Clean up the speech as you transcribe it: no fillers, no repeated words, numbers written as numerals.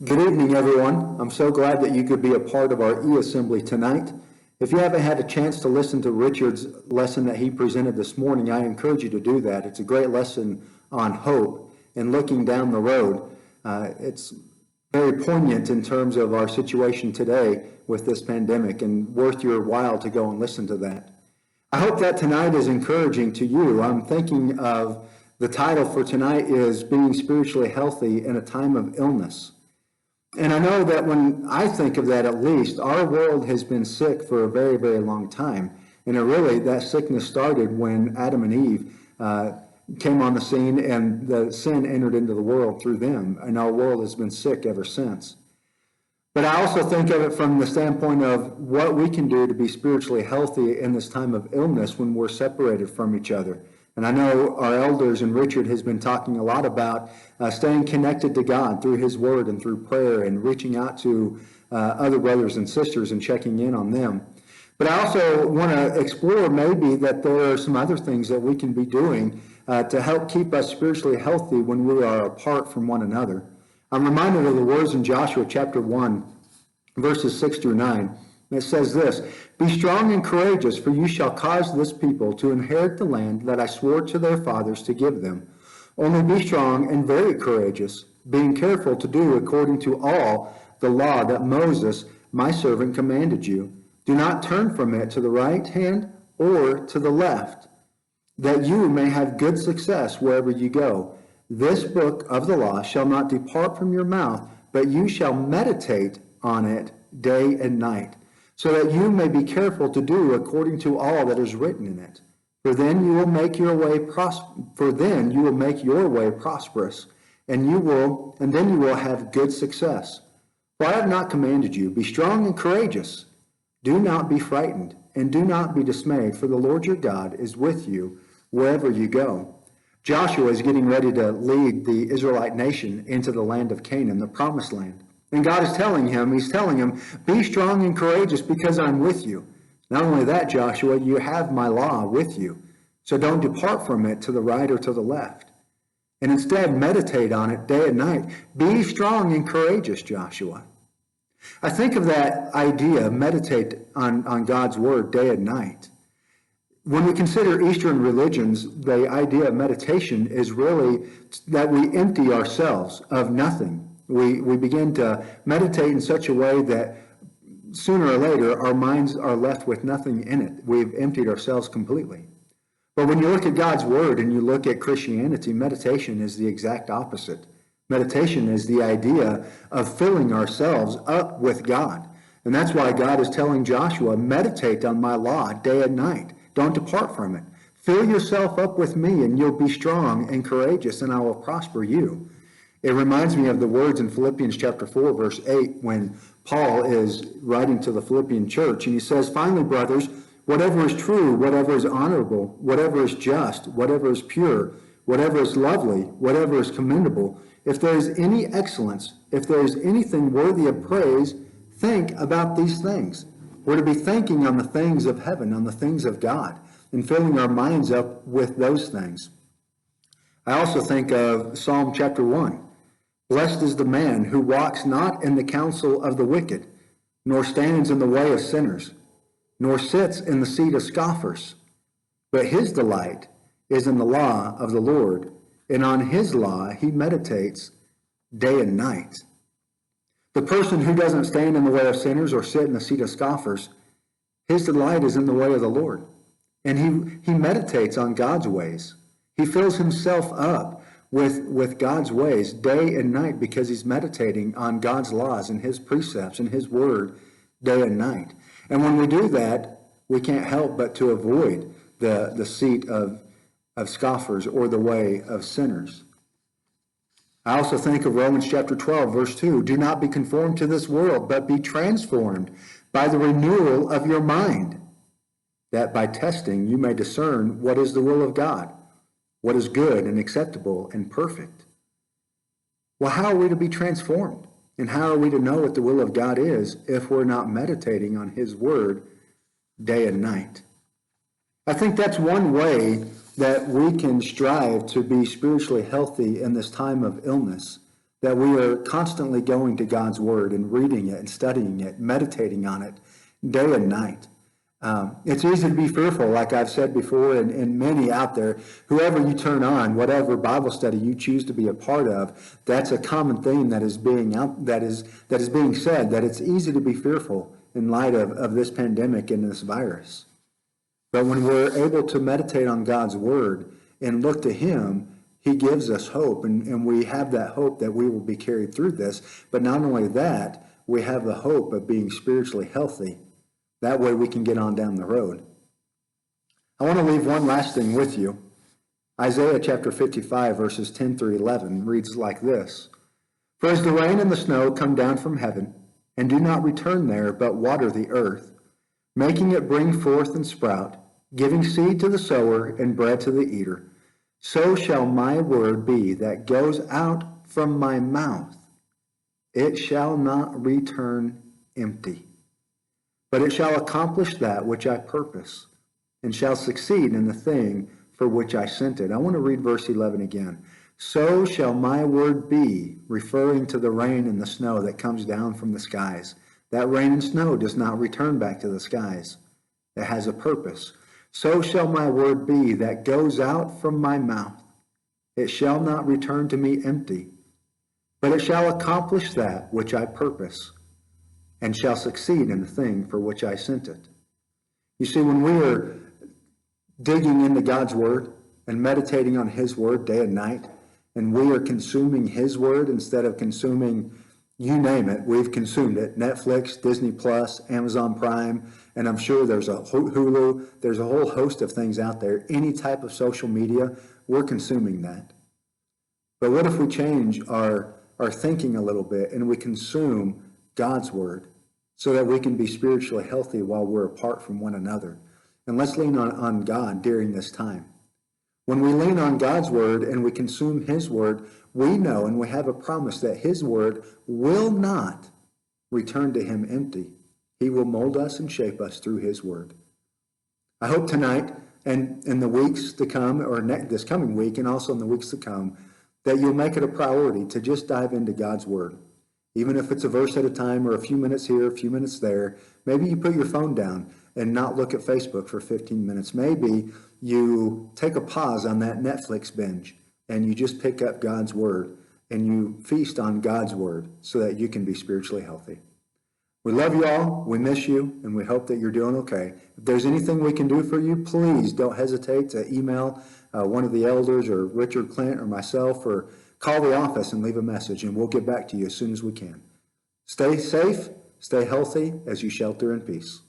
Good evening, everyone. I'm so glad that you could be a part of our e-assembly tonight. If you haven't had a chance to listen to Richard's lesson that he presented this morning, I encourage you to do that. It's a great lesson on hope and looking down the road. It's very poignant in terms of our situation today with this pandemic, and worth your while to go and listen to that. I hope that tonight is encouraging to you. I'm thinking of the title for tonight is Being Spiritually Healthy in a Time of Illness. And I know that when I think of that, at least, our world has been sick for a very, very long time. And that sickness started when Adam and Eve came on the scene and the sin entered into the world through them. And our world has been sick ever since. But I also think of it from the standpoint of what we can do to be spiritually healthy in this time of illness when we're separated from each other. And I know our elders and Richard has been talking a lot about staying connected to God through his word and through prayer and reaching out to other brothers and sisters and checking in on them. But I also want to explore maybe that there are some other things that we can be doing to help keep us spiritually healthy when we are apart from one another. I'm reminded of the words in Joshua chapter 1, verses 6 through 9. It says this, "Be strong and courageous, for you shall cause this people to inherit the land that I swore to their fathers to give them. Only be strong and very courageous, being careful to do according to all the law that Moses, my servant, commanded you. Do not turn from it to the right hand or to the left, that you may have good success wherever you go. This book of the law shall not depart from your mouth, but you shall meditate on it day and night, so that you may be careful to do according to all that is written in it. For then you will make your way prosperous, and then you will have good success. For I have not commanded you, be strong and courageous. Do not be frightened, and do not be dismayed, for the Lord your God is with you wherever you go." Joshua is getting ready to lead the Israelite nation into the land of Canaan, the promised land. And God is telling him, be strong and courageous because I'm with you. Not only that, Joshua, you have my law with you. So don't depart from it to the right or to the left. And instead, meditate on it day and night. Be strong and courageous, Joshua. I think of that idea, meditate on God's word day and night. When we consider Eastern religions, the idea of meditation is really that we empty ourselves of nothing. We begin to meditate in such a way that sooner or later our minds are left with nothing in it. We've emptied ourselves completely. But when you look at God's word and you look at Christianity, meditation is the exact opposite. Meditation is the idea of filling ourselves up with God. And that's why God is telling Joshua, meditate on my law day and night. Don't depart from it. Fill yourself up with me and you'll be strong and courageous and I will prosper you. It reminds me of the words in Philippians chapter 4, verse 8, when Paul is writing to the Philippian church, and he says, "Finally, brothers, whatever is true, whatever is honorable, whatever is just, whatever is pure, whatever is lovely, whatever is commendable, if there is any excellence, if there is anything worthy of praise, think about these things." We're to be thinking on the things of heaven, on the things of God, and filling our minds up with those things. I also think of Psalm chapter 1. "Blessed is the man who walks not in the counsel of the wicked, nor stands in the way of sinners, nor sits in the seat of scoffers. But his delight is in the law of the Lord, and on his law he meditates day and night." The person who doesn't stand in the way of sinners or sit in the seat of scoffers, his delight is in the way of the Lord. And he meditates on God's ways. He fills himself up with God's ways day and night because he's meditating on God's laws and his precepts and his word day and night. And when we do that, we can't help but to avoid the seat of scoffers or the way of sinners. I also think of Romans chapter 12, verse 2. "Do not be conformed to this world, but be transformed by the renewal of your mind, that by testing you may discern what is the will of God, what is good and acceptable and perfect." Well, how are we to be transformed? And how are we to know what the will of God is if we're not meditating on his word day and night? I think that's one way that we can strive to be spiritually healthy in this time of illness. that we are constantly going to God's Word and reading it and studying it, meditating on it day and night. It's easy to be fearful, like I've said before, and many out there, whoever you turn on, whatever Bible study you choose to be a part of, that's a common theme that is being being said, that it's easy to be fearful in light of this pandemic and this virus. But when we're able to meditate on God's Word and look to Him, He gives us hope, and we have that hope that we will be carried through this. But not only that, we have the hope of being spiritually healthy. That way we can get on down the road. I want to leave one last thing with you. Isaiah chapter 55, verses 10 through 11 reads like this. For as the rain and the snow come down from heaven, and do not return there, but water the earth, making it bring forth and sprout, giving seed to the sower and bread to the eater, so shall my word be that goes out from my mouth. It shall not return empty, but it shall accomplish that which I purpose, and shall succeed in the thing for which I sent it. I want to read verse 11 again. So shall my word be, referring to the rain and the snow that comes down from the skies. That rain and snow does not return back to the skies. It has a purpose. So shall my word be that goes out from my mouth. It shall not return to me empty, but it shall accomplish that which I purpose, and shall succeed in the thing for which I sent it. You see, when we are digging into God's Word and meditating on His Word day and night, and we are consuming His Word instead of consuming, you name it, we've consumed it, Netflix, Disney Plus, Amazon Prime, and I'm sure there's a Hulu, there's a whole host of things out there. Any type of social media, we're consuming that. But what if we change our thinking a little bit and we consume God's Word so that we can be spiritually healthy while we're apart from one another? And let's lean on God during this time. When we lean on God's Word and we consume His Word, we know and we have a promise that His Word will not return to Him empty. He will mold us and shape us through His Word. I hope tonight and in the weeks to come, or this coming week and also in the weeks to come, that you'll make it a priority to just dive into God's Word. Even if it's a verse at a time or a few minutes here, a few minutes there, maybe you put your phone down and not look at Facebook for 15 minutes. Maybe you take a pause on that Netflix binge and you just pick up God's Word and you feast on God's Word so that you can be spiritually healthy. We love you all, we miss you, and we hope that you're doing okay. If there's anything we can do for you, please don't hesitate to email one of the elders or Richard Clint or myself, or call the office and leave a message, and we'll get back to you as soon as we can. Stay safe, stay healthy as you shelter in peace.